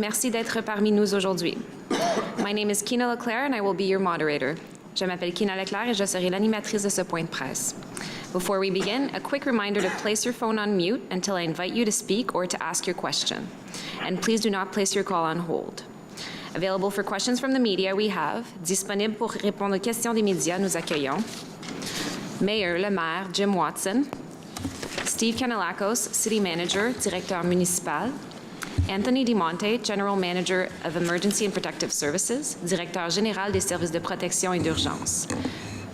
merci d'être parmi nous aujourd'hui. My name is Kina Leclerc and I will be your moderator. Je m'appelle Kina Leclerc et je serai l'animatrice de ce point de presse. Before we begin, a quick reminder to place your phone on mute until I invite you to speak or to ask your question. And please do not place your call on hold. Available for questions from the media, we have, disponible pour répondre aux questions des médias, nous accueillons Mayor, le maire, Jim Watson, Steve Kanellakos, City Manager, Directeur municipal, Anthony DiMonte, General Manager of Emergency and Protective Services, Directeur général des services de protection et d'urgence.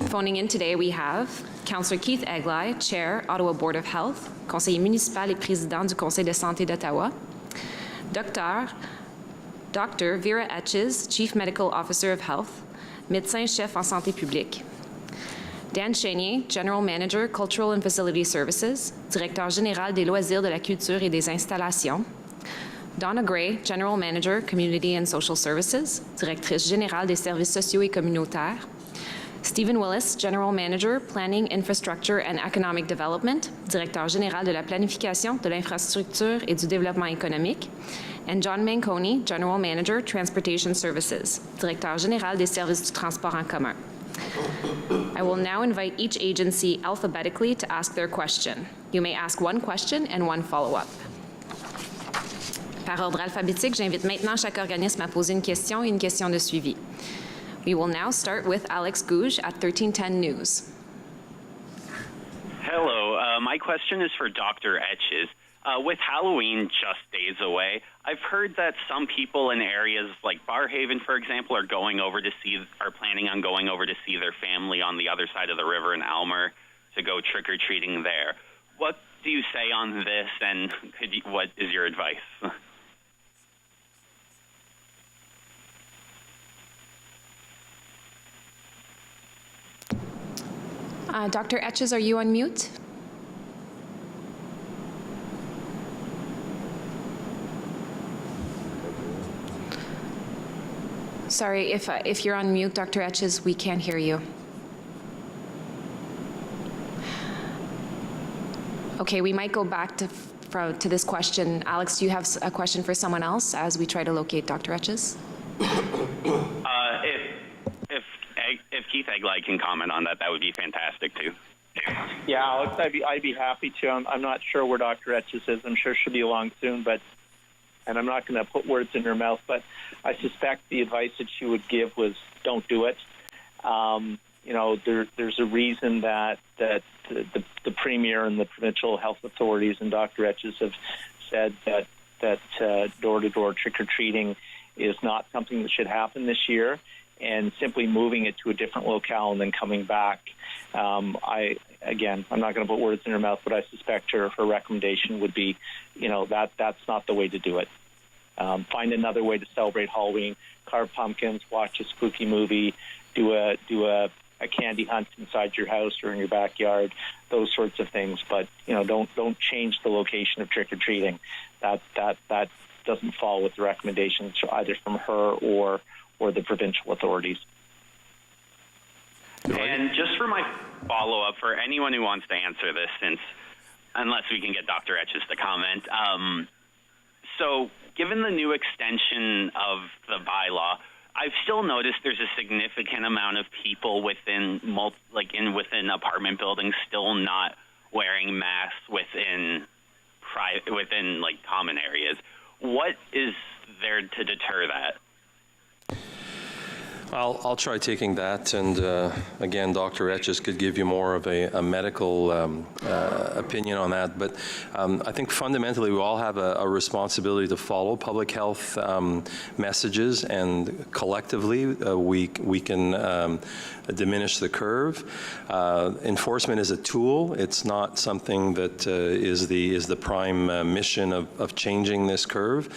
Phoning in today, we have Councillor Keith Egli, Chair, Ottawa Board of Health, conseiller municipal et président du Conseil de santé d'Ottawa, Dr. Vera Etches, Chief Medical Officer of Health, médecin-chef en santé publique, Dan Chénier, General Manager, Cultural and Facility Services, Directeur général des loisirs, de la culture et des installations, Donna Gray, General Manager, Community and Social Services, Directrice générale des services sociaux et communautaires, Stephen Willis, General Manager, Planning, Infrastructure and Economic Development, Directeur général de la planification, de l'infrastructure et du développement économique, and John Manconi, General Manager, Transportation Services, Directeur général des services du transport en commun. I will now invite each agency alphabetically to ask their question. You may ask one question and one follow-up. Par ordre alphabétique, j'invite maintenant chaque organisme à poser une question et une question de suivi. We will now start with Alex Gouge at 1310 News. Hello, my question is for Dr. Etches. With Halloween just days away, I've heard that some people in areas like Barhaven, for example, are planning on going over to see their family on the other side of the river in Aylmer to go trick-or-treating there. What do you say on this, and what is your advice? Dr. Etches, are you on mute? Sorry, if you're on mute, Dr. Etches, we can't hear you. Okay, we might go back to this question. Alex, do you have a question for someone else as we try to locate Dr. Etches? If Keith Egli can comment on that, that would be fantastic too. Yeah, Alex, I'd be happy to. I'm not sure where Dr. Etches is. I'm sure she'll be along soon, and I'm not going to put words in her mouth, but I suspect the advice that she would give was don't do it. There's a reason that the Premier and the provincial health authorities and Dr. Etches have said that door-to-door trick-or-treating is not something that should happen this year, and simply moving it to a different locale and then coming back. I'm not going to put words in her mouth, but I suspect her recommendation would be, that's not the way to do it. Find another way to celebrate Halloween, carve pumpkins, watch a spooky movie, do a candy hunt inside your house or in your backyard, those sorts of things. But don't change the location of trick or treating. That doesn't fall with the recommendations either from her or the provincial authorities. And just for my follow-up, for anyone who wants to answer this, unless we can get Dr. Etches to comment, so given the new extension of the bylaw, I've still noticed there's a significant amount of people within apartment buildings still not wearing masks within common areas. What is there to deter that? I'll try taking that, and again, Dr. Etches could give you more of a medical opinion on that, but I think fundamentally we all have a responsibility to follow public health messages, and collectively we can diminish the curve. Enforcement is a tool. It's not something that is the prime mission of changing this curve.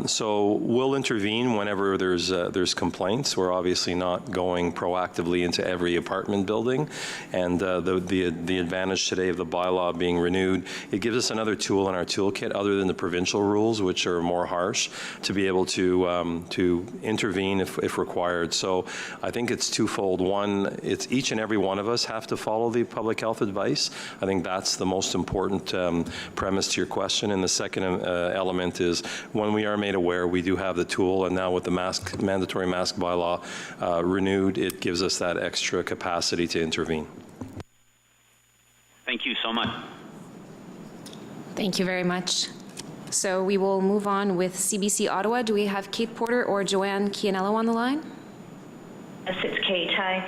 So we'll intervene whenever there's complaints. tents. We're obviously not going proactively into every apartment building. And the advantage today of the bylaw being renewed, it gives us another tool in our toolkit other than the provincial rules, which are more harsh, to be able to intervene if required. So I think it's twofold. One, it's each and every one of us have to follow the public health advice. I think that's the most important premise to your question. And the second element is when we are made aware, we do have the tool, and now with the mandatory mask bylaw renewed, it gives us that extra capacity to intervene. Thank you so much. Thank you very much. So we will move on with CBC Ottawa. Do we have Kate Porter or Joanne Chianello on the line? Yes, it's Kate. Hi.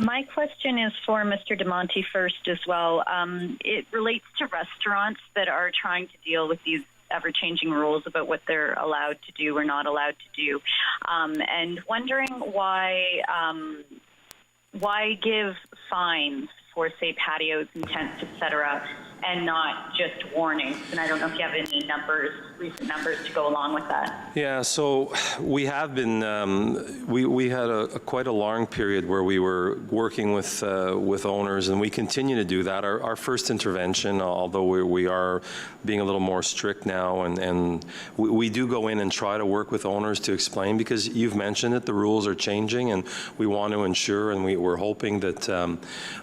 My question is for Mr. DeMonte first as well. It relates to restaurants that are trying to deal with these ever-changing rules about what they're allowed to do or not allowed to do, and wondering why give fines for, say, patios and tents, et cetera, and not just warnings? And I don't know if you have any numbers, recent numbers to go along with that. Yeah, so we have been, we had quite a long period where we were working with owners, and we continue to do that. Our first intervention, although we are being a little more strict now, and we do go in and try to work with owners to explain, because you've mentioned it, the rules are changing, and we want to ensure, and we're hoping that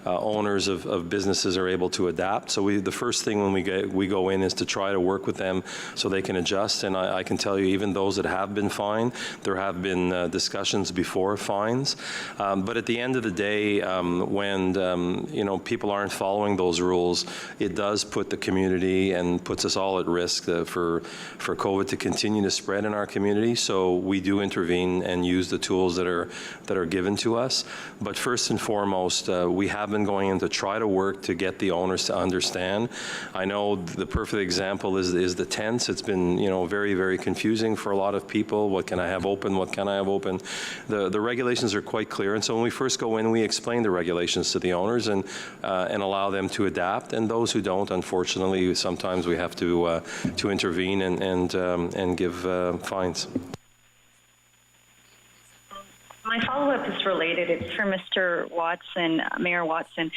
owners of businesses are able to adapt. So the first thing when we go in is to try to work with them so they can adjust. And I can tell you, even those that have been fined, there have been discussions before fines. But at the end of the day, when people aren't following those rules, it does put the community and puts us all at risk for COVID to continue to spread in our community. So we do intervene and use the tools that are given to us. But first and foremost, we have been going in to try to work to get the owners to understand. I know the perfect example is the tents. It's been very, very confusing for a lot of people. What can I have open? What can I have open? The regulations are quite clear, and so when we first go in, we explain the regulations to the owners and allow them to adapt. And those who don't, unfortunately, sometimes we have to intervene and give fines. My follow-up is related. It's for Mr. Watson, Mayor Watson.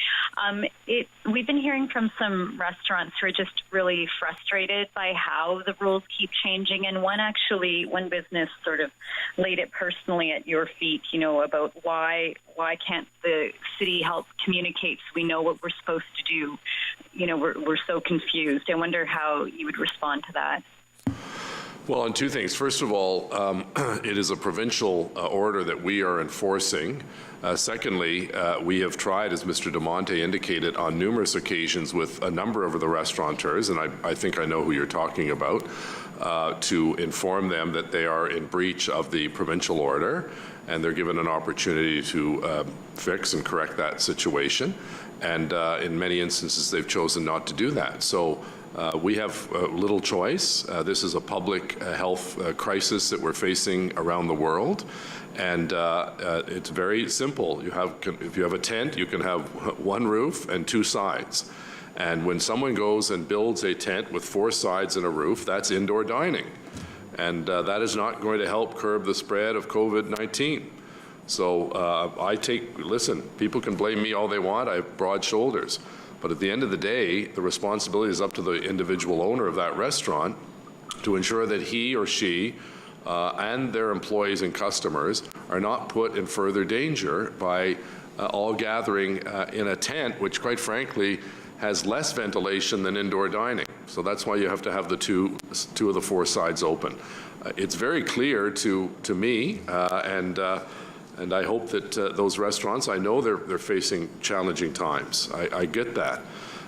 We've been hearing from some restaurants who are just really frustrated by how the rules keep changing. And one business sort of laid it personally at your feet, about why can't the city help communicate so we know what we're supposed to do? We're so confused. I wonder how you would respond to that. Well, on two things. First of all, it is a provincial order that we are enforcing. Secondly, we have tried, as Mr. DeMonte indicated, on numerous occasions with a number of the restaurateurs, and I think I know who you're talking about, to inform them that they are in breach of the provincial order, and they're given an opportunity to fix and correct that situation. And in many instances, they've chosen not to do that. So we have little choice. This is a public health crisis that we're facing around the world, and it's very simple. If you have a tent, you can have one roof and two sides. And when someone goes and builds a tent with four sides and a roof, that's indoor dining. And that is not going to help curb the spread of COVID-19. So listen, people can blame me all they want. I have broad shoulders. But at the end of the day, the responsibility is up to the individual owner of that restaurant to ensure that he or she and their employees and customers are not put in further danger by all gathering in a tent, which quite frankly has less ventilation than indoor dining. So that's why you have to have the two of the four sides open. It's very clear to me, and I hope that those restaurants, I know they're facing challenging times. I get that.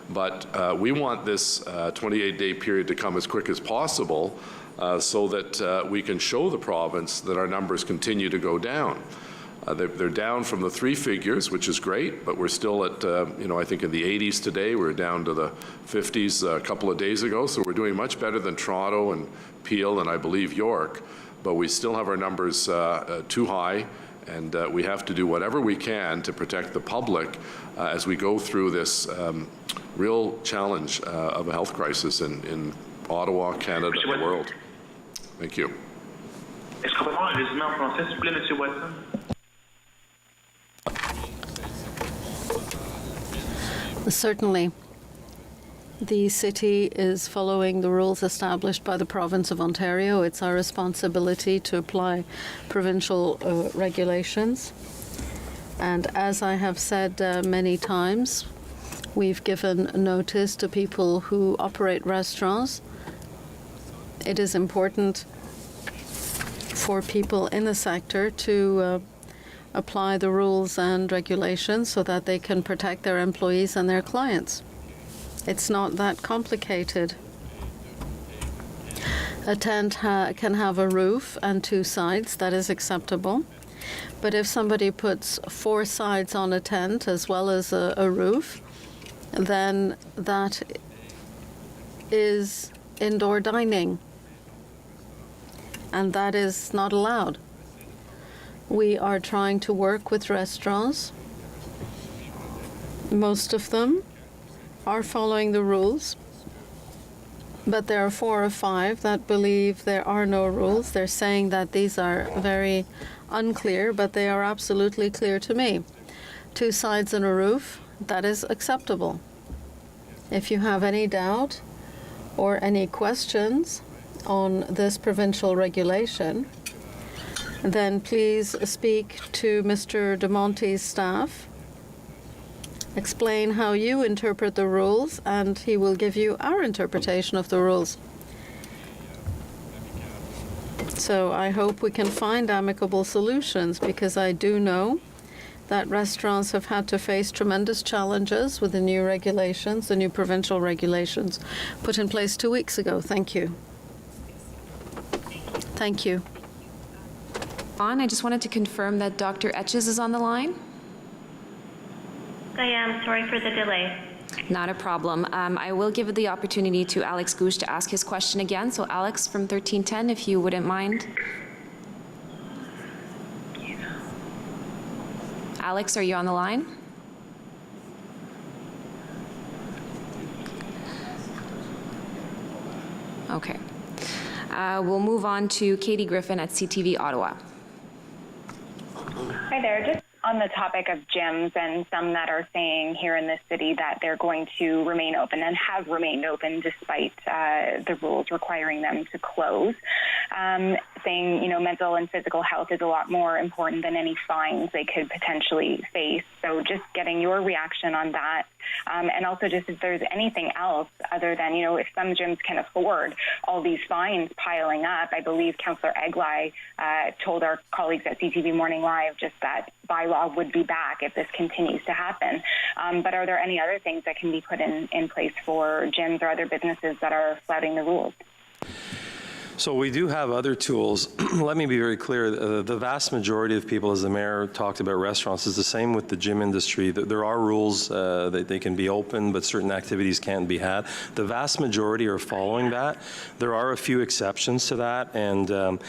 But we want this 28-day period to come as quick as possible so that we can show the province that our numbers continue to go down. They're down from the three figures, which is great, but we're still at, I think in the 80s today. We're down to the 50s a couple of days ago. So we're doing much better than Toronto and Peel and I believe York. But we still have our numbers too high. And we have to do whatever we can to protect the public as we go through this real challenge of a health crisis in Ottawa, Canada, and the world. Thank you. Est-ce qu'on peut simplement un résumé en français, s'il vous plaît, M. Watson? Certainly. The city is following the rules established by the province of Ontario. It's our responsibility to apply provincial regulations. And as I have said many times, we've given notice to people who operate restaurants. It is important for people in the sector to apply the rules and regulations so that they can protect their employees and their clients. It's not that complicated. A tent can have a roof and 2 sides. That is acceptable. But if somebody puts 4 sides on a tent as well as a roof, then that is indoor dining. And that is not allowed. We are trying to work with restaurants. Most of them are following the rules, but there are 4 or 5 that believe there are no rules. They're saying that these are very unclear, but they are absolutely clear to me. 2 sides and a roof, that is acceptable. If you have any doubt or any questions on this provincial regulation, then please speak to Mr. De Monte's staff. Explain how you interpret the rules, and he will give you our interpretation of the rules. So I hope we can find amicable solutions, because I do know that restaurants have had to face tremendous challenges with the new regulations, the new provincial regulations put in place 2 weeks ago. Thank you. Thank you. I just wanted to confirm that Dr. Etches is on the line. I am. Sorry for the delay. Not a problem. I will give the opportunity to Alex Gouche to ask his question again. So Alex from 1310, if you wouldn't mind. Alex, are you on the line? Okay. We'll move on to Katie Griffin at CTV Ottawa. Hi there. Just on the topic of gyms and some that are saying here in this city that they're going to remain open and have remained open despite the rules requiring them to close, saying, you know, mental and physical health is a lot more important than any fines they could potentially face. So just getting your reaction on that. And also just if there's anything else other than, you know, if some gyms can afford all these fines piling up. I believe Councillor Eglai told our colleagues at CTV Morning Live just that bylaw would be back if this continues to happen. But are there any other things that can be put in place for gyms or other businesses that are flouting the rules? So we do have other tools. Let me be very clear. The vast majority of people, as the mayor talked about restaurants, is the same with the gym industry. There are rules that they can be open, but certain activities can't be had. The vast majority are following that. There are a few exceptions to that. And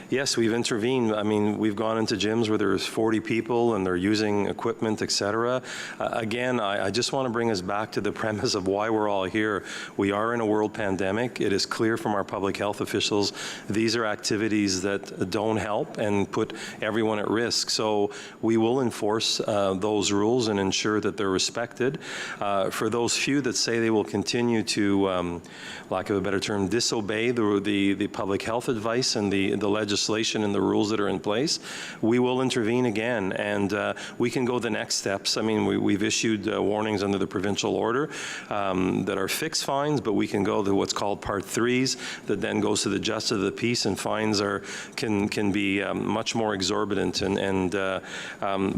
yes, we've intervened. I mean, we've gone into gyms where there's 40 people and they're using equipment, et cetera. Again, I just want to bring us back to the premise of why we're all here. We are in a world pandemic. It is clear from our public health officials these are activities that don't help and put everyone at risk. So we will enforce those rules and ensure that they're respected. For those few that say they will continue to, lack of a better term, disobey the public health advice and the legislation and the rules that are in place, we will intervene again, and we can go the next steps. I mean, we've issued warnings under the provincial order that are fixed fines, but we can go to what's called Part 3s that then goes to the justice of the peace, and fines can be much more exorbitant, and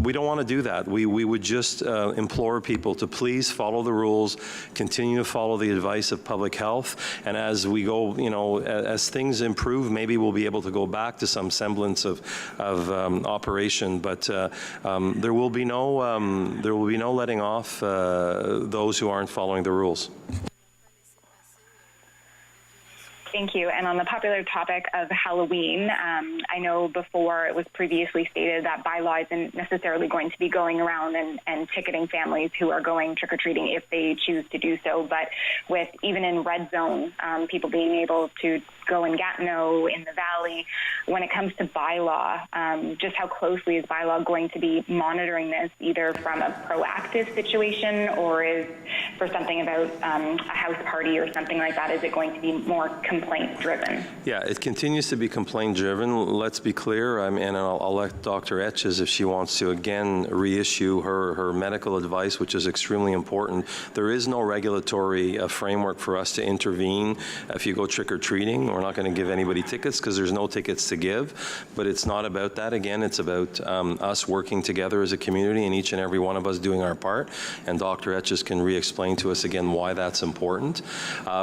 we don't want to do that. We would just implore people to please follow the rules, continue to follow the advice of public health, and as we go, you know, as things improve, maybe we'll be able to go back to some semblance of operation. But there will be no letting off those who aren't following the rules. Thank you. And on the popular topic of Halloween, I know before it was previously stated that bylaw isn't necessarily going to be going around and ticketing families who are going trick-or-treating if they choose to do so. But with even in red zone, people being able to go in Gatineau, in the Valley, when it comes to bylaw, just how closely is bylaw going to be monitoring this, either from a proactive situation or is for something about a house party or something like that, is it going to be more complaint-driven? Yeah, it continues to be complaint-driven. Let's be clear, and I'll let Dr. Etches, if she wants to, again, reissue her medical advice, which is extremely important. There is no regulatory framework for us to intervene if you go trick-or-treating. We're not going to give anybody tickets because there's no tickets to give, but it's not about that. Again, it's about us working together as a community and each and every one of us doing our part, and Dr. Etches can re-explain to us again why that's important.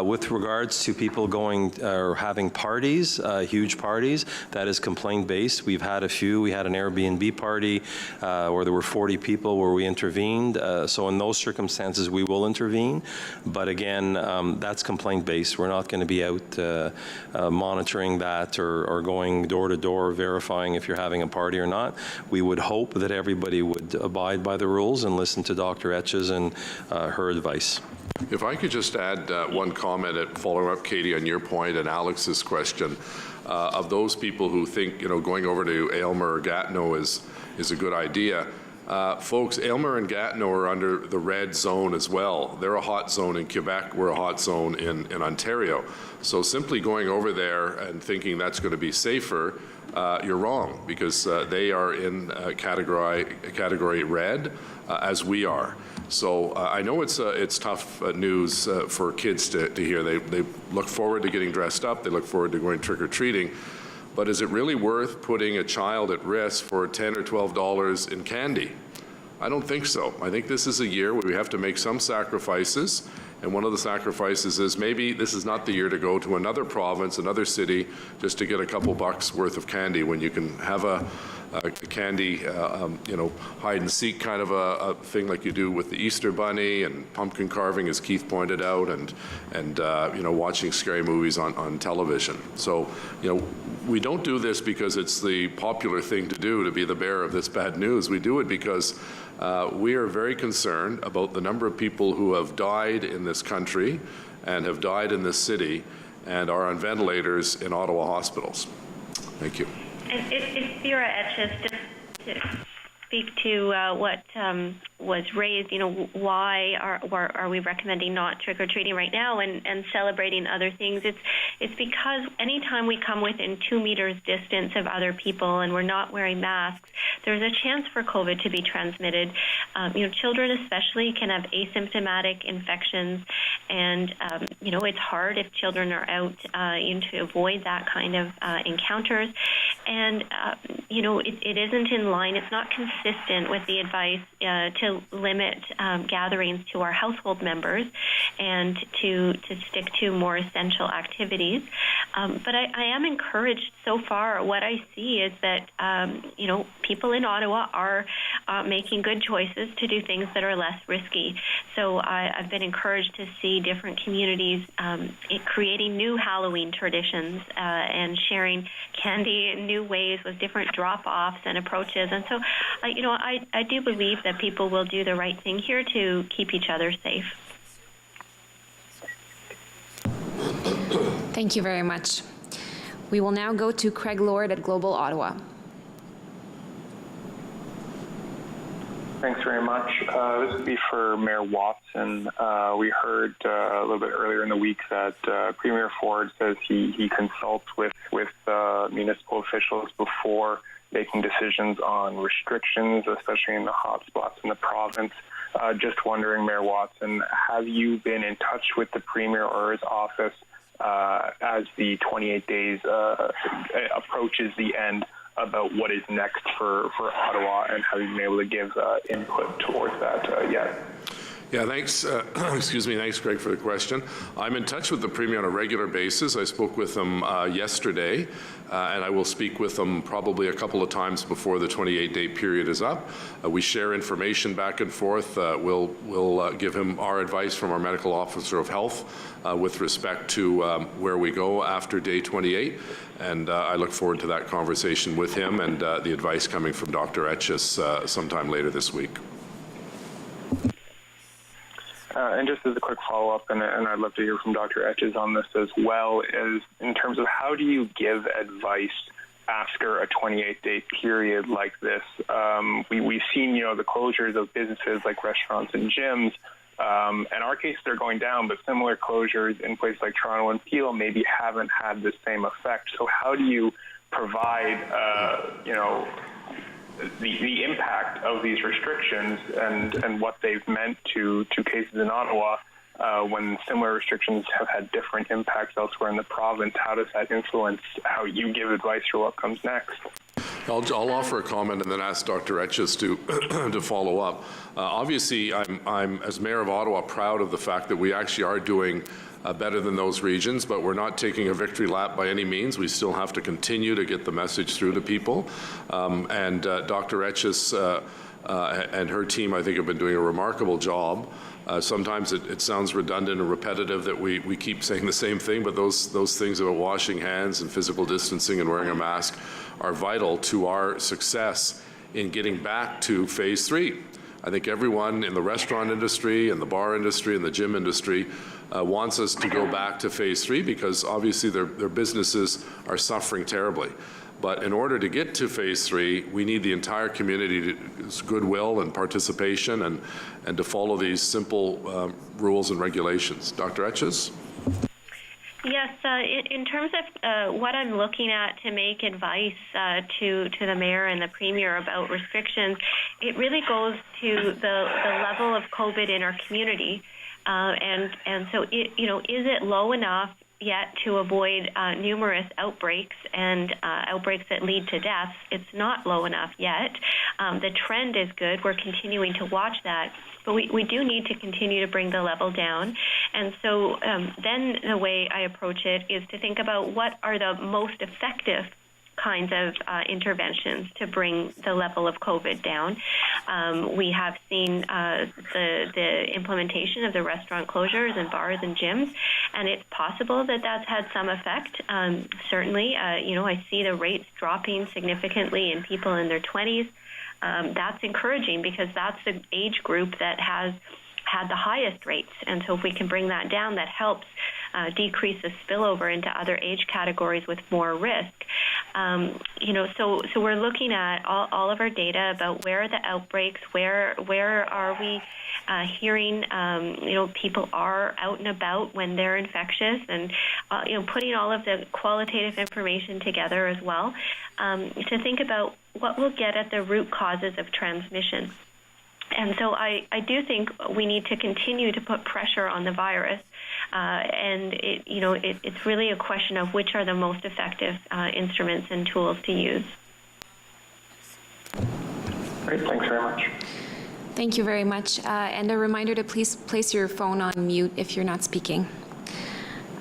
With regards to people going or having parties, huge parties, that is complaint-based. We've had a few. We had an Airbnb party where there were 40 people where we intervened. So in those circumstances, we will intervene. But again, that's complaint-based. We're not going to be out monitoring that or going door to door verifying if you're having a party or not. We would hope that everybody would abide by the rules and listen to Dr. Etches and her advice. If I could just add one comment at following up, Katie, on your point and Alex's question, of those people who think, going over to Aylmer or Gatineau is a good idea. Folks, Aylmer and Gatineau are under the red zone as well. They're a hot zone in Quebec. We're a hot zone in Ontario. So simply going over there and thinking that's going to be safer, you're wrong, because they are in category red, as we are. So I know it's tough news for kids to hear. They look forward to getting dressed up. They look forward to going trick-or-treating. But is it really worth putting a child at risk for $10 or $12 in candy? I don't think so. I think this is a year where we have to make some sacrifices, and one of the sacrifices is maybe this is not the year to go to another province, another city, just to get a couple bucks worth of candy when you can have a candy, hide and seek kind of a thing like you do with the Easter Bunny and pumpkin carving, as Keith pointed out, and watching scary movies on television. So, we don't do this because it's the popular thing to do, to be the bearer of this bad news. We do it because we are very concerned about the number of people who have died in this country and have died in this city and are on ventilators in Ottawa hospitals. Thank you. And if Vera Etches, just to speak to what was raised, why are we recommending not trick-or-treating right now and celebrating other things? It's because anytime we come within 2 meters distance of other people and we're not wearing masks, there's a chance for COVID to be transmitted. Children especially can have asymptomatic infections, and it's hard if children are out to avoid that kind of encounters. And it isn't in line. It's not consistent with the advice to limit gatherings to our household members and to stick to more essential activities. But I am encouraged so far. What I see is that people in Ottawa are making good choices to do things that are less risky. So I've been encouraged to see different communities creating new Halloween traditions and sharing candy in new ways with different drop-offs and approaches. And so, I do believe that people will do the right thing here to keep each other safe. Thank you very much. We will now go to Craig Lord at Global Ottawa. Thanks very much. This would be for Mayor Watson. We heard a little bit earlier in the week that Premier Ford says he consults with municipal officials before making decisions on restrictions, especially in the hotspots in the province. Just wondering, Mayor Watson, have you been in touch with the Premier or his office as the 28 days approaches the end about what is next for Ottawa, and have you been able to give input towards that yet? Yeah, thanks. Excuse me. Thanks, Greg, for the question. I'm in touch with the Premier on a regular basis. I spoke with him yesterday, and I will speak with him probably a couple of times before the 28-day period is up. We share information back and forth. We'll give him our advice from our medical officer of health with respect to where we go after day 28. And I look forward to that conversation with him and the advice coming from Dr. Etches sometime later this week. And just as a quick follow-up, and I'd love to hear from Dr. Etches on this as well, is in terms of how do you give advice after a 28-day period like this? We've seen, the closures of businesses like restaurants and gyms. In our case, they're going down, but similar closures in places like Toronto and Peel maybe haven't had the same effect. So how do you provide, the impact of these restrictions and what they've meant to cases in Ottawa when similar restrictions have had different impacts elsewhere in the province? How does that influence how you give advice for what comes next? I'll offer a comment and then ask Dr. Etches to follow up. Obviously, I'm, as Mayor of Ottawa, proud of the fact that we actually are doing better than those regions, but we're not taking a victory lap by any means. We still have to continue to get the message through to people. And Dr. Etches and her team, I think, have been doing a remarkable job. Sometimes it sounds redundant and repetitive that we keep saying the same thing, but those things about washing hands and physical distancing and wearing a mask are vital to our success in getting back to phase 3. I think everyone in the restaurant industry and the bar industry and the gym industry wants us to go back to phase 3 because obviously their businesses are suffering terribly. But in order to get to phase 3, we need the entire community's goodwill and participation and to follow these simple rules and regulations. Dr. Etches? Yes, in terms of what I'm looking at to make advice to the mayor and the premier about restrictions, it really goes to the level of COVID in our community, and so is it low enough yet to avoid numerous outbreaks and outbreaks that lead to deaths? It's not low enough yet. The trend is good. We're continuing to watch that. But we do need to continue to bring the level down. And so then the way I approach it is to think about what are the most effective kinds of interventions to bring the level of COVID down. We have seen the implementation of the restaurant closures and bars and gyms, and it's possible that that's had some effect. Certainly, I see the rates dropping significantly in people in their 20s. That's encouraging because that's the age group that has had the highest rates. And so if we can bring that down, that helps decrease the spillover into other age categories with more risk. So we're looking at all of our data about where are the outbreaks, where are we hearing, people are out and about when they're infectious, and, putting all of the qualitative information together as well to think about what we'll get at the root causes of transmission. And so I do think we need to continue to put pressure on the virus, and it's really a question of which are the most effective instruments and tools to use. Great, thanks very much. Thank you very much. And a reminder to please place your phone on mute if you're not speaking.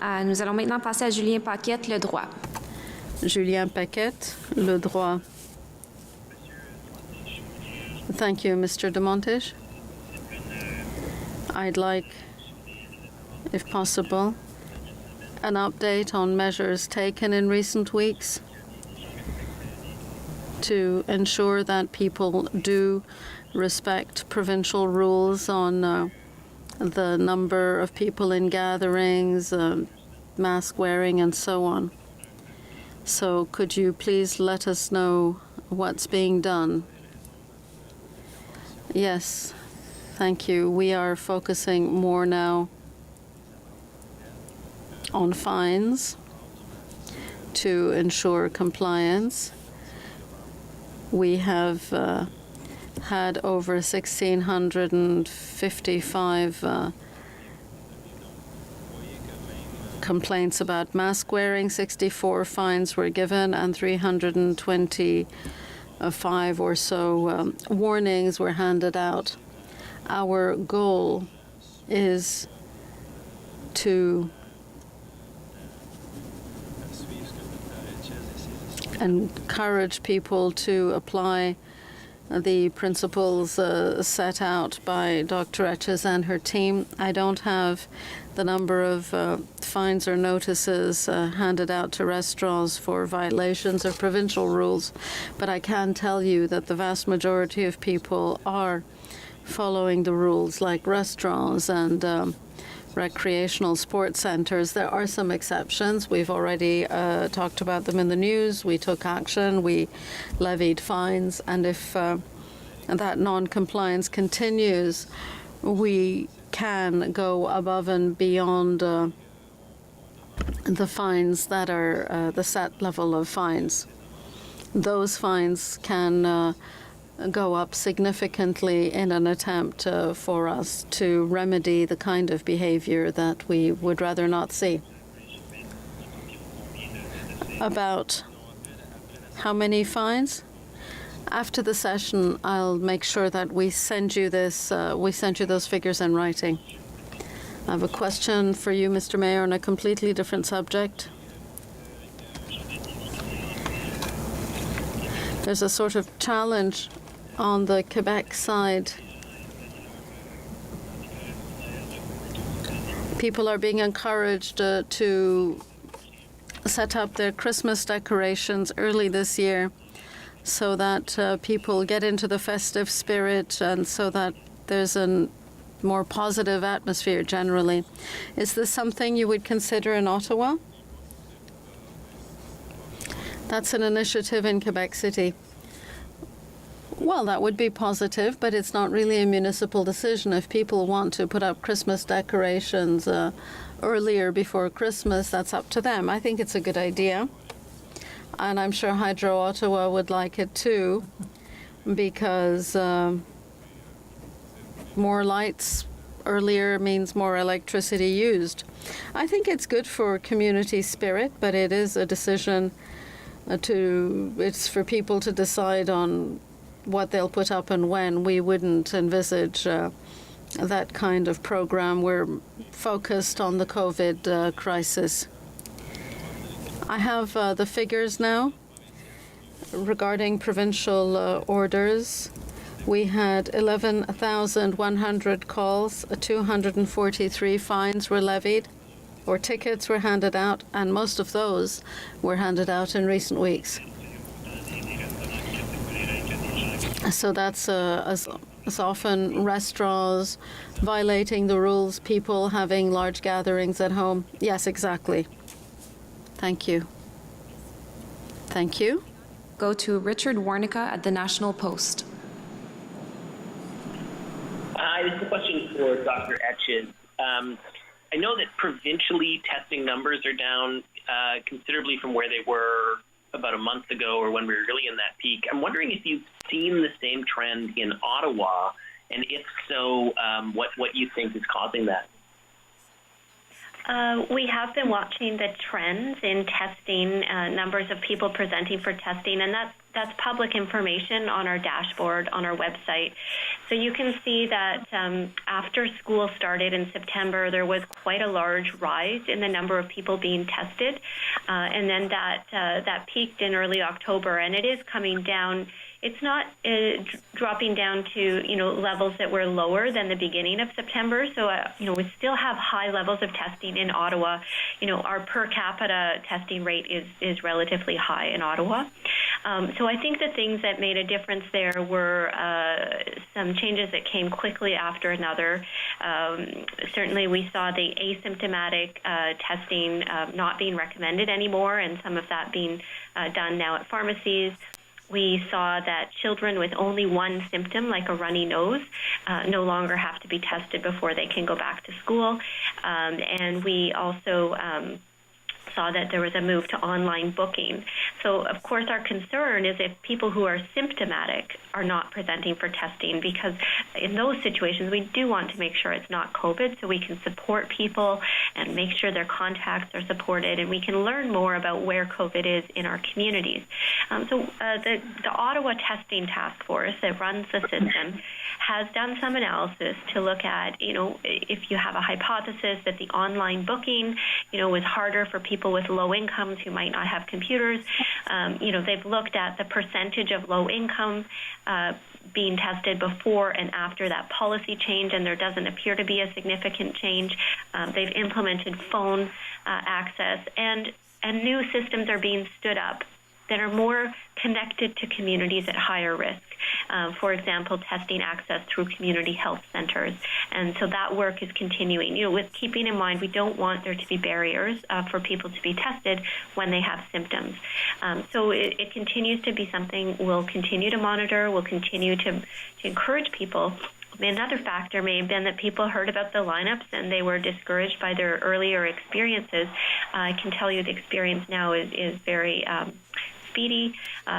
Nous allons maintenant passer à Julien Paquette, Le Droit. Julien Paquette, Le Droit. Thank you, Mr. de Montage. I'd like, if possible, an update on measures taken in recent weeks to ensure that people do respect provincial rules on the number of people in gatherings, mask wearing, and so on. So could you please let us know what's being done? Yes, thank you. We are focusing more now on fines to ensure compliance. We have had over 1,655 complaints about mask wearing. 64 fines were given, and 325 or so warnings were handed out. Our goal is to encourage people to apply the principles set out by Dr. Etches and her team. I don't have the number of fines or notices handed out to restaurants for violations of provincial rules, but I can tell you that the vast majority of people are following the rules, like restaurants and recreational sports centres. There are some exceptions. We've already talked about them in the news. We took action. We levied fines. And if that non-compliance continues, we can go above and beyond the fines that are the set level of fines. Those fines can go up significantly in an attempt for us to remedy the kind of behavior that we would rather not see. About how many fines? After the session, I'll make sure that we send you this. We send you those figures in writing. I have a question for you, Mr. Mayor, on a completely different subject. There's a sort of challenge on the Quebec side. People are being encouraged to set up their Christmas decorations early this year so that people get into the festive spirit and so that there's a more positive atmosphere generally. Is this something you would consider in Ottawa? That's an initiative in Quebec City. Well, that would be positive, but it's not really a municipal decision. If people want to put up Christmas decorations earlier before Christmas, that's up to them. I think it's a good idea. And I'm sure Hydro Ottawa would like it too, because more lights earlier means more electricity used. I think it's good for community spirit, but it is a decision it's for people to decide on what they'll put up and when. We wouldn't envisage that kind of program. We're focused on the COVID crisis. I have the figures now regarding provincial orders. We had 11,100 calls, 243 fines were levied, or tickets were handed out, and most of those were handed out in recent weeks. So that's as often restaurants violating the rules, people having large gatherings at home. Yes, exactly. Thank you. Thank you. Go to Richard Warnica at the National Post. Hi, this is a question for Dr. Etches. I know that provincially testing numbers are down considerably from where they were about a month ago or when we were really in that peak. I'm wondering if you've seen the same trend in Ottawa, and if so, what you think is causing that? We have been watching the trends in testing, numbers of people presenting for testing, and that's public information on our dashboard on our website. So you can see that after school started in September, there was quite a large rise in the number of people being tested, and then that peaked in early October, and it is coming down. It's not dropping down to levels that were lower than the beginning of September. So we still have high levels of testing in Ottawa. Our per capita testing rate is relatively high in Ottawa. So I think the things that made a difference there were some changes that came quickly after another. Certainly, we saw the asymptomatic testing not being recommended anymore, and some of that being done now at pharmacies. We saw that children with only one symptom, like a runny nose, no longer have to be tested before they can go back to school. And we also saw that there was a move to online booking. So, of course, our concern is if people who are symptomatic are not presenting for testing, because in those situations, we do want to make sure it's not COVID so we can support people and make sure their contacts are supported, and we can learn more about where COVID is in our communities. The Ottawa Testing Task Force that runs the system has done some analysis to look at, if you have a hypothesis that the online booking, was harder for people with low incomes who might not have computers. They've looked at the percentage of low income being tested before and after that policy change, and there doesn't appear to be a significant change. They've implemented phone access, and new systems are being stood up that are more connected to communities at higher risk. For example, testing access through community health centers. And so that work is continuing, with keeping in mind we don't want there to be barriers for people to be tested when they have symptoms. So it continues to be something we'll continue to monitor, we'll continue to encourage people. Another factor may have been that people heard about the lineups and they were discouraged by their earlier experiences. I can tell you the experience now is very speedy.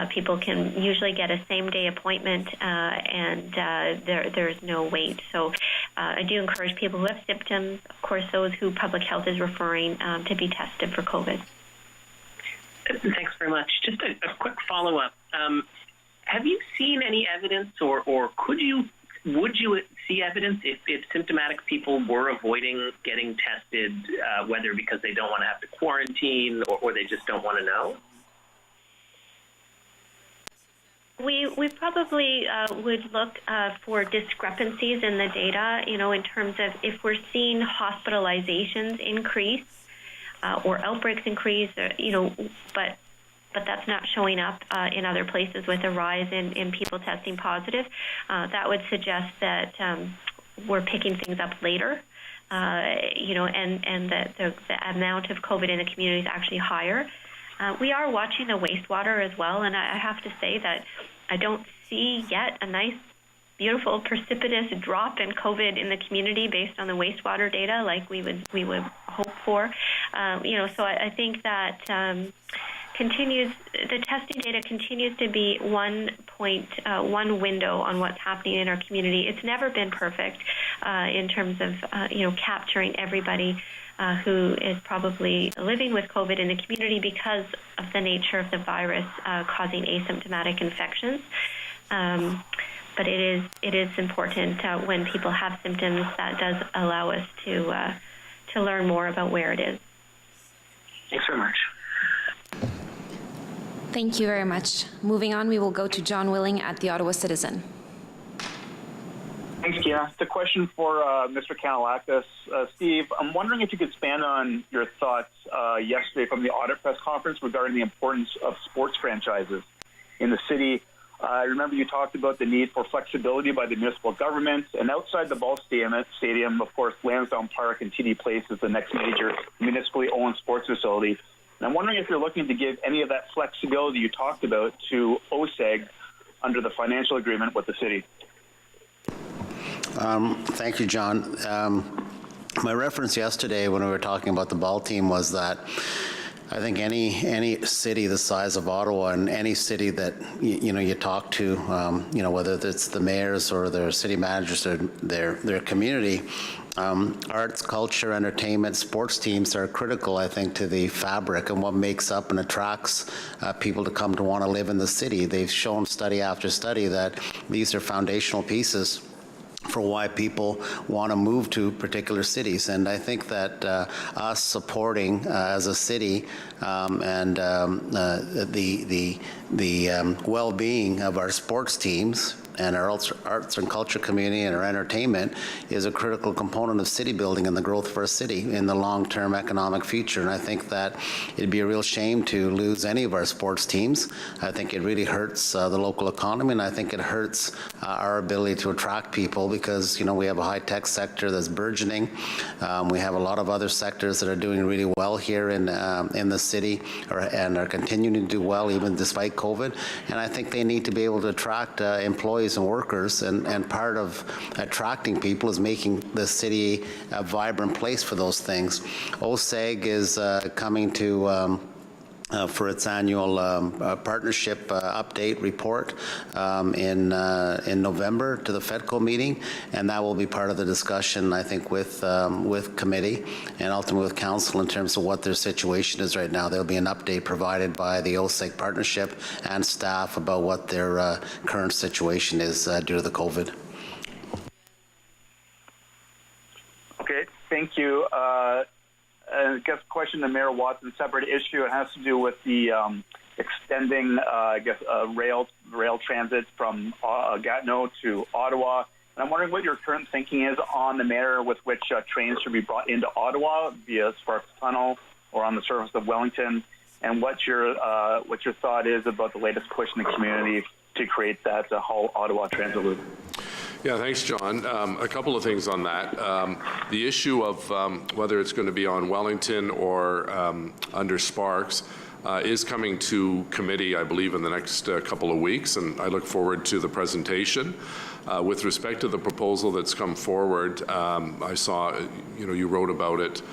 People can usually get a same-day appointment, and there's no wait. So I do encourage people who have symptoms, of course those who public health is referring, to be tested for COVID. Thanks very much. Just a quick follow-up. Have you seen any evidence, or would you see evidence if symptomatic people were avoiding getting tested, whether because they don't want to have to quarantine or they just don't want to know? We probably would look for discrepancies in the data, in terms of if we're seeing hospitalizations increase or outbreaks increase, but that's not showing up in other places with a rise in people testing positive. That would suggest that we're picking things up later, and that the amount of COVID in the community is actually higher. We are watching the wastewater as well, and I have to say that I don't see yet a nice, beautiful, precipitous drop in COVID in the community based on the wastewater data like we would hope for. So I think that the testing data continues to be one window on what's happening in our community. It's never been perfect in terms of capturing everybody who is probably living with COVID in the community because of the nature of the virus causing asymptomatic infections. But it is important when people have symptoms. That does allow us to learn more about where it is. Thanks very much. Thank you very much. Moving on, we will go to John Willing at the Ottawa Citizen. Thanks, Kiana. It's a question for Mr. Kanalakis. Steve, I'm wondering if you could expand on your thoughts yesterday from the audit press conference regarding the importance of sports franchises in the city. I remember you talked about the need for flexibility by the municipal government, and outside the Ball Stadium, of course, Lansdowne Park and TD Place is the next major municipally owned sports facility. And I'm wondering if you're looking to give any of that flexibility you talked about to OSEG under the financial agreement with the city. Thank you, John. My reference yesterday when we were talking about the ball team was that I think any city the size of Ottawa and any city that you talk to, whether it's the mayors or their city managers or their community, arts, culture, entertainment, sports teams are critical, I think, to the fabric and what makes up and attracts people to come to want to live in the city. They've shown study after study that these are foundational pieces for why people want to move to particular cities. And I think that us supporting as a city and the well-being of our sports teams and our arts and culture community and our entertainment is a critical component of city building and the growth for a city in the long-term economic future. And I think that it'd be a real shame to lose any of our sports teams. I think it really hurts the local economy, and I think it hurts our ability to attract people because, we have a high-tech sector that's burgeoning. We have a lot of other sectors that are doing really well here in the city and are continuing to do well even despite COVID. And I think they need to be able to attract employees and workers, and part of attracting people is making the city a vibrant place for those things. OSEG is coming to for its annual partnership update report in November to the FEDCO meeting, and that will be part of the discussion, I think, with committee and ultimately with council in terms of what their situation is right now. There'll be an update provided by the OSEC partnership and staff about what their current situation is due to the COVID. Okay, thank you. I guess question to Mayor Watson, separate issue. It has to do with the extending, rail transit from Gatineau to Ottawa. And I'm wondering what your current thinking is on the manner with which trains should be brought into Ottawa via Sparks Tunnel or on the surface of Wellington, and what your thought is about the latest push in the community to create that whole Ottawa transit loop. Yeah, thanks, John. A couple of things on that. The issue of whether it's going to be on Wellington or under Sparks is coming to committee, I believe, in the next couple of weeks, and I look forward to the presentation. With respect to the proposal that's come forward, I saw, you wrote about it.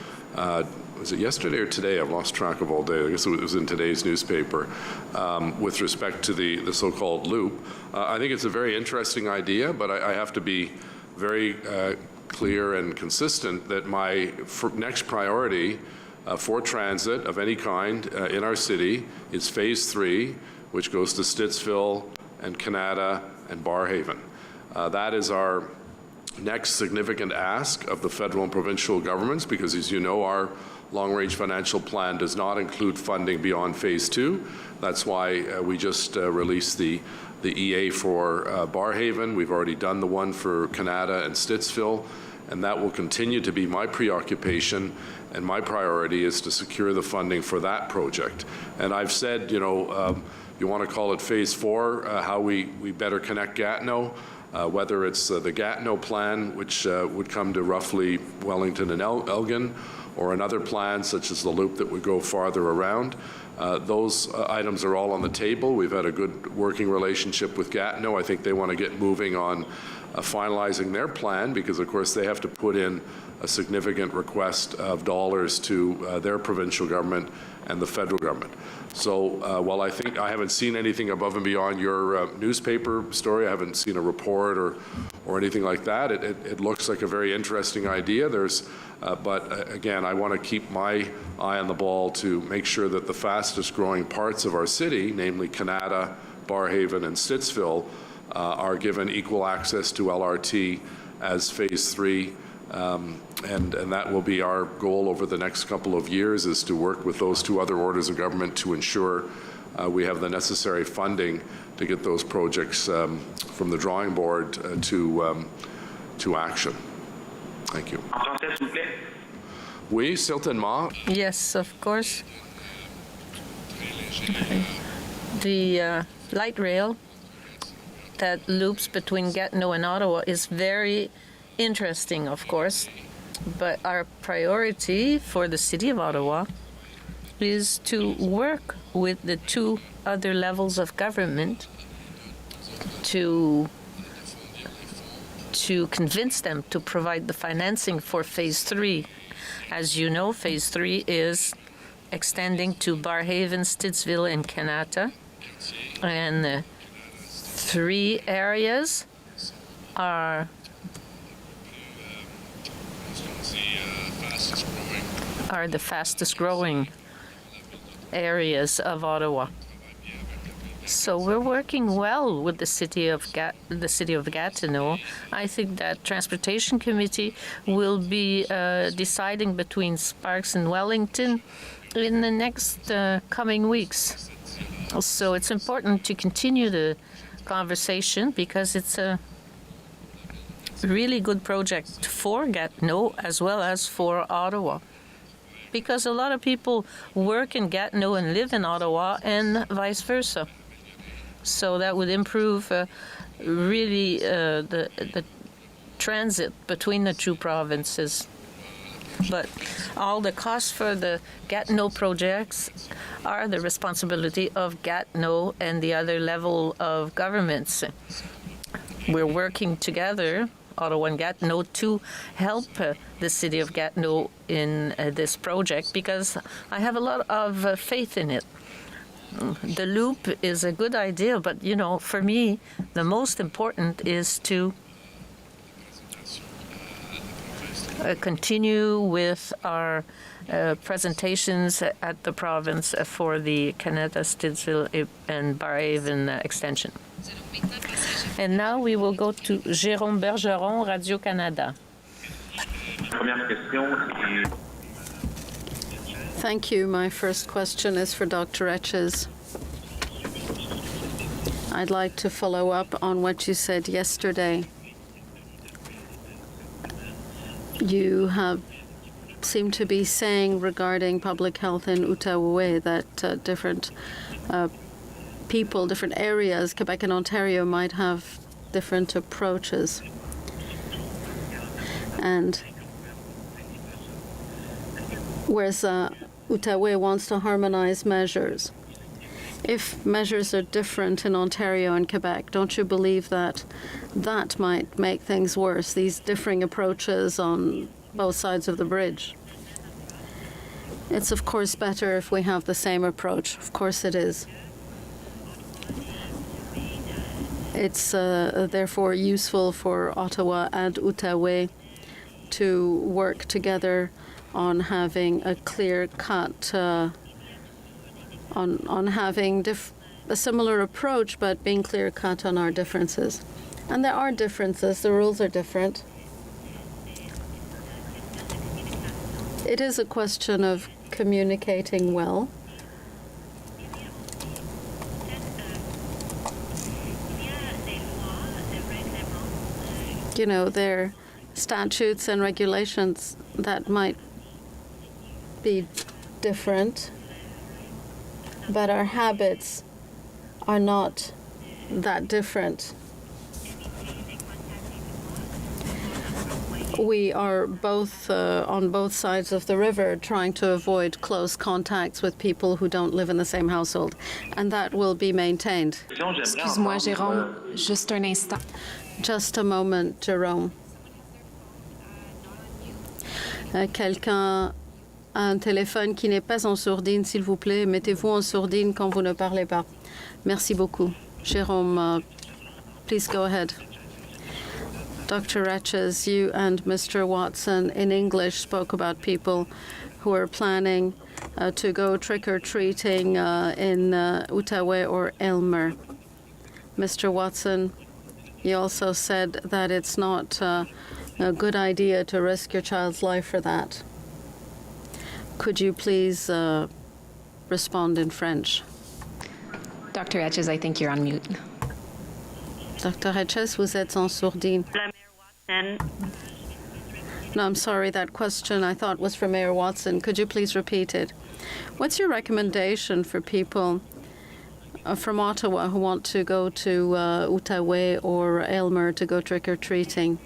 Was it yesterday or today? I've lost track of all day. I guess it was in today's newspaper. With respect to the so-called loop, I think it's a very interesting idea, but I have to be very clear and consistent that my next priority for transit of any kind in our city is Phase 3, which goes to Stittsville and Canada and Barrhaven. That is our next significant ask of the federal and provincial governments, because as you know, our long-range financial plan does not include funding beyond Phase 2. That's why we just released the EA for Barrhaven. We've already done the one for Canada and Stittsville, and that will continue to be my preoccupation, and my priority is to secure the funding for that project. And I've said, you want to call it Phase 4, how we better connect Gatineau, whether it's the Gatineau plan, which would come to roughly Wellington and Elgin, or another plan such as the loop that would go farther around. Those items are all on the table. We've had a good working relationship with Gatineau. I think they want to get moving on finalizing their plan, because of course they have to put in a significant request of dollars to their provincial government and the federal government. So while I think I haven't seen anything above and beyond your newspaper story, I haven't seen a report or anything like that, it looks like a very interesting idea. But again, I want to keep my eye on the ball to make sure that the fastest growing parts of our city, namely Canada, Barrhaven, and Stittsville, are given equal access to LRT as Phase 3. And that will be our goal over the next couple of years, is to work with those two other orders of government to ensure we have the necessary funding to get those projects from the drawing board to action. Thank you. Oui, certainement. Yes, of course. The light rail that loops between Gatineau and Ottawa is very interesting, of course, but our priority for the City of Ottawa is to work with the two other levels of government to convince them to provide the financing for Phase 3. As you know, Phase 3 is extending to Barrhaven, Stittsville, and Kanata, and the three areas are the fastest growing areas of Ottawa. So we're working well with the city of Gatineau. I think that Transportation Committee will be deciding between Sparks and Wellington in the next coming weeks. So it's important to continue the conversation, because it's a really good project for Gatineau as well as for Ottawa, because a lot of people work in Gatineau and live in Ottawa and vice versa. So that would improve really the transit between the two provinces. But all the costs for the Gatineau projects are the responsibility of Gatineau and the other level of governments. We're working together Ottawa and Gatineau to help the city of Gatineau in this project because I have a lot of faith in it. The loop is a good idea, but for me, the most important is to continue with our presentations at the province for the Canada, Stittsville, and Barrhaven extension. And now we will go to Jérôme Bergeron, Radio-Canada. Thank you. My first question is for Dr. Etches. I'd like to follow up on what you said yesterday. You seem to be saying regarding public health in Outaouais that different people, different areas, Quebec and Ontario, might have different approaches. And whereas Outaouais wants to harmonize measures. If measures are different in Ontario and Quebec, don't you believe that that might make things worse, these differing approaches on both sides of the bridge? It's, of course, better if we have the same approach. Of course it is. It's therefore useful for Ottawa and Outaouais to work together on having a clear cut, on having a similar approach, but being clear cut on our differences. And there are differences, the rules are different. It is a question of communicating well. There are statutes and regulations that might be different, but our habits are not that different. We are both on both sides of the river trying to avoid close contacts with people who don't live in the same household, and that will be maintained. Excuse-moi, Jérôme, juste un instant. Just a moment, Jérôme. Quelqu'un a un téléphone qui n'est pas en sourdine, s'il vous plaît. Mettez-vous en sourdine quand vous ne parlez pas. Merci beaucoup. Jérôme, please go ahead. Dr. Etches, you and Mr. Watson in English spoke about people who are planning to go trick-or-treating in Outaouais or Aylmer. Mr. Watson, you also said that it's not a good idea to risk your child's life for that. Could you please respond in French? Dr. Etches, I think you're on mute. Dr. Etches, vous êtes en sourdine. No, I'm sorry, that question I thought was for Mayor Watson. Could you please repeat it? What's your recommendation for people from Ottawa who want to go to Outaouais or Aylmer to go trick-or-treating?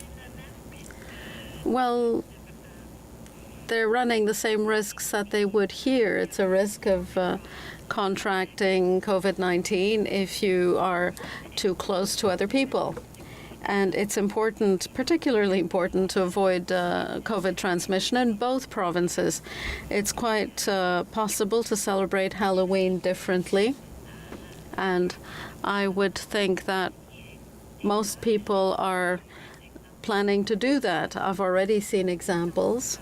Well, they're running the same risks that they would here. It's a risk of contracting COVID-19 if you are too close to other people. And it's important, particularly important, to avoid COVID transmission in both provinces. It's quite possible to celebrate Halloween differently. And I would think that most people are planning to do that. I've already seen examples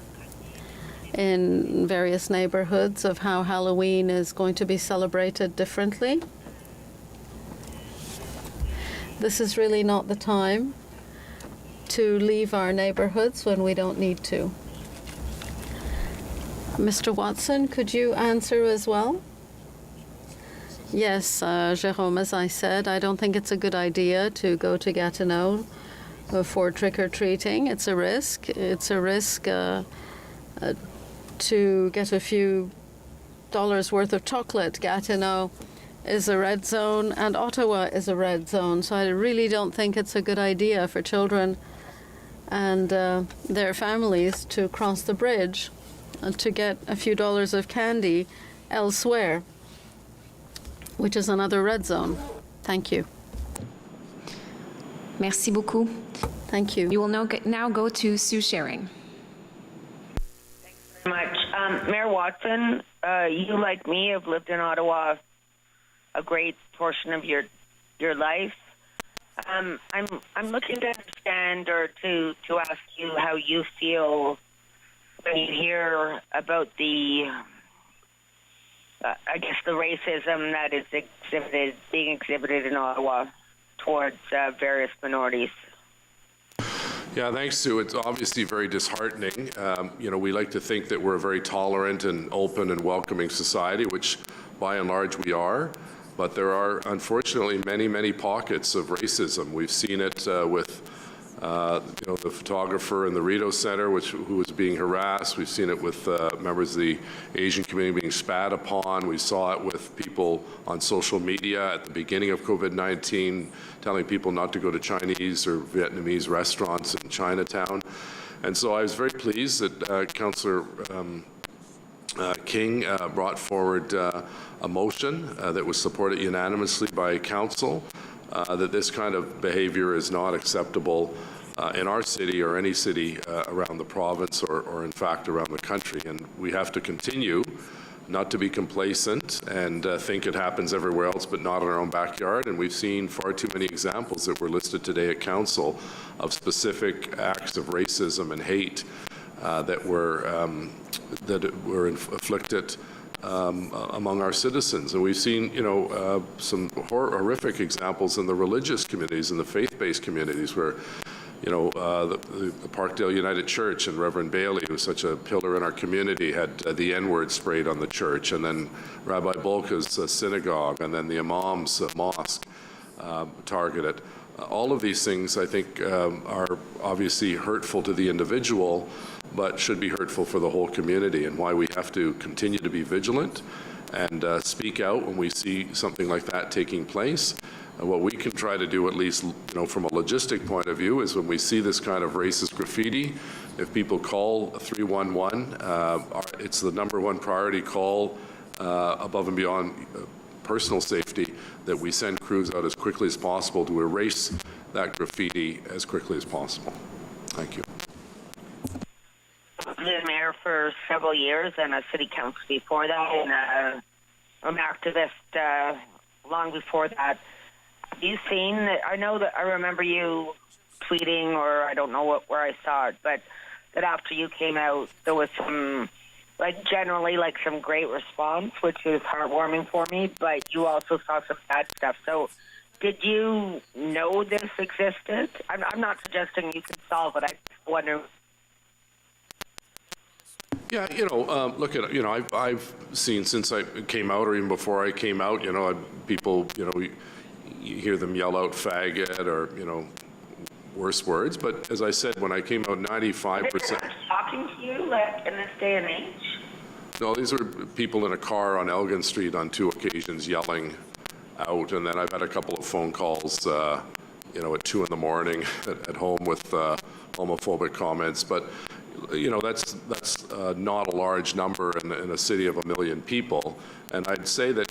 in various neighborhoods of how Halloween is going to be celebrated differently. This is really not the time to leave our neighborhoods when we don't need to. Mr. Watson, could you answer as well? Yes, Jérôme, as I said, I don't think it's a good idea to go to Gatineau for trick-or-treating. It's a risk. It's a risk to get a few dollars worth of chocolate. Gatineau is a red zone and Ottawa is a red zone. So I really don't think it's a good idea for children and their families to cross the bridge to get a few dollars of candy elsewhere, which is another red zone. Thank you. Merci beaucoup. Thank you. You will now go to Sue Sharing. Much. Mayor Watson, you, like me, have lived in Ottawa a great portion of your life. I'm looking to understand or to ask you how you feel when you hear about the the racism that is being exhibited in Ottawa towards various minorities. Yeah, thanks, Sue. It's obviously very disheartening. We like to think that we're a very tolerant and open and welcoming society, which by and large we are. But there are, unfortunately, many, many pockets of racism. We've seen it with, the photographer in the Rideau Centre, who was being harassed. We've seen it with members of the Asian community being spat upon. We saw it with people on social media at the beginning of COVID-19, telling people not to go to Chinese or Vietnamese restaurants in Chinatown. And so I was very pleased that Councillor King brought forward a motion that was supported unanimously by Council that this kind of behavior is not acceptable in our city or any city around the province or in fact around the country. And we have to continue not to be complacent and think it happens everywhere else but not in our own backyard. And we've seen far too many examples that were listed today at Council of specific acts of racism and hate that were inflicted among our citizens. And we've seen, some horrific examples in the religious communities, in the faith-based communities where, the Parkdale United Church and Reverend Bailey, who's such a pillar in our community, had the N-word sprayed on the church, and then Rabbi Bolka's synagogue, and then the Imam's mosque targeted. All of these things, I think, are obviously hurtful to the individual, but should be hurtful for the whole community, and why we have to continue to be vigilant and speak out when we see something like that taking place. And what we can try to do, at least from a logistic point of view, is when we see this kind of racist graffiti, if people call 311, it's the #1 priority call above and beyond personal safety, that we send crews out as quickly as possible to erase that graffiti as quickly as possible. Thank you. I've been mayor for several years and a city council before that, and I'm an activist long before that. Have you seen that? I know that I remember you tweeting, or I don't know where I saw it, but that after you came out, there was some, generally some great response, which is heartwarming for me, but you also saw some bad stuff. So did you know this existed? I'm not suggesting you can solve it. I just wonder. Yeah, look at I've seen since I came out, or even before I came out, people, you hear them yell out faggot or worse words. But as I said, when I came out, 95%. Is it shocking to you, in this day and age? No, these were people in a car on Elgin Street on 2 occasions yelling out, and then I've had a couple of phone calls, at 2 in the morning at home with homophobic comments. But that's not a large number in a city of 1 million people. And I'd say that,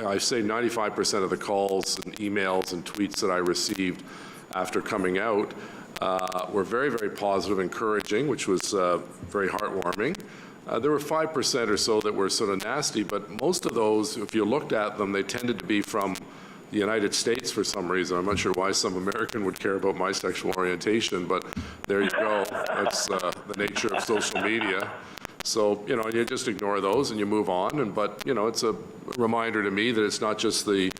I say 95% of the calls and emails and tweets that I received after coming out were very, very positive, encouraging, which was very heartwarming. There were 5% or so that were sort of nasty, but most of those, if you looked at them, they tended to be from the United States for some reason. I'm not sure why some American would care about my sexual orientation, but there you go. That's the nature of social media. So, you just ignore those and you move on. But, it's a reminder to me that it's not just the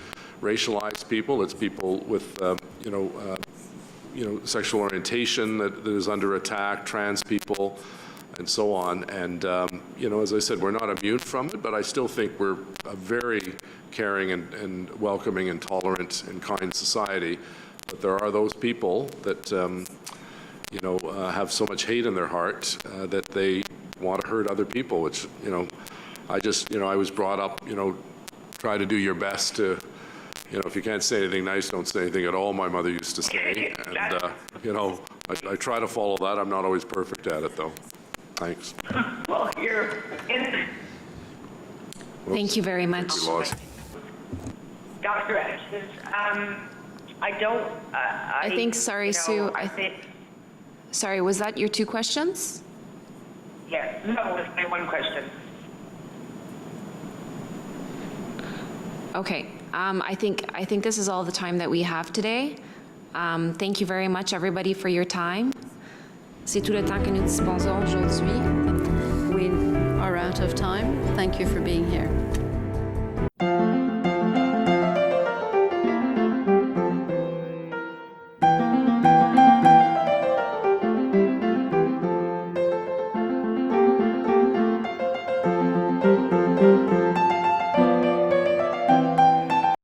racialized people, it's people with, sexual orientation that is under attack, trans people, and so on. And, as I said, we're not immune from it, but I still think we're a very caring and welcoming and tolerant and kind society. But there are those people that, have so much hate in their heart that they want to hurt other people, which, I was brought up, try to do your best to, if you can't say anything nice, don't say anything at all, my mother used to say. And, I try to follow that. I'm not always perfect at it, though. Thanks. Well, you're in. Thank you very much. Dr. Etches, I don't. I think, sorry, you know, Sue, I think. sorry, was that your two questions? Yes. No, it was my one question. Okay. I think this is all the time that we have today. Thank you very much, everybody, for your time. C'est tout le temps que nous disposons aujourd'hui. We are out of time. Thank you for being here.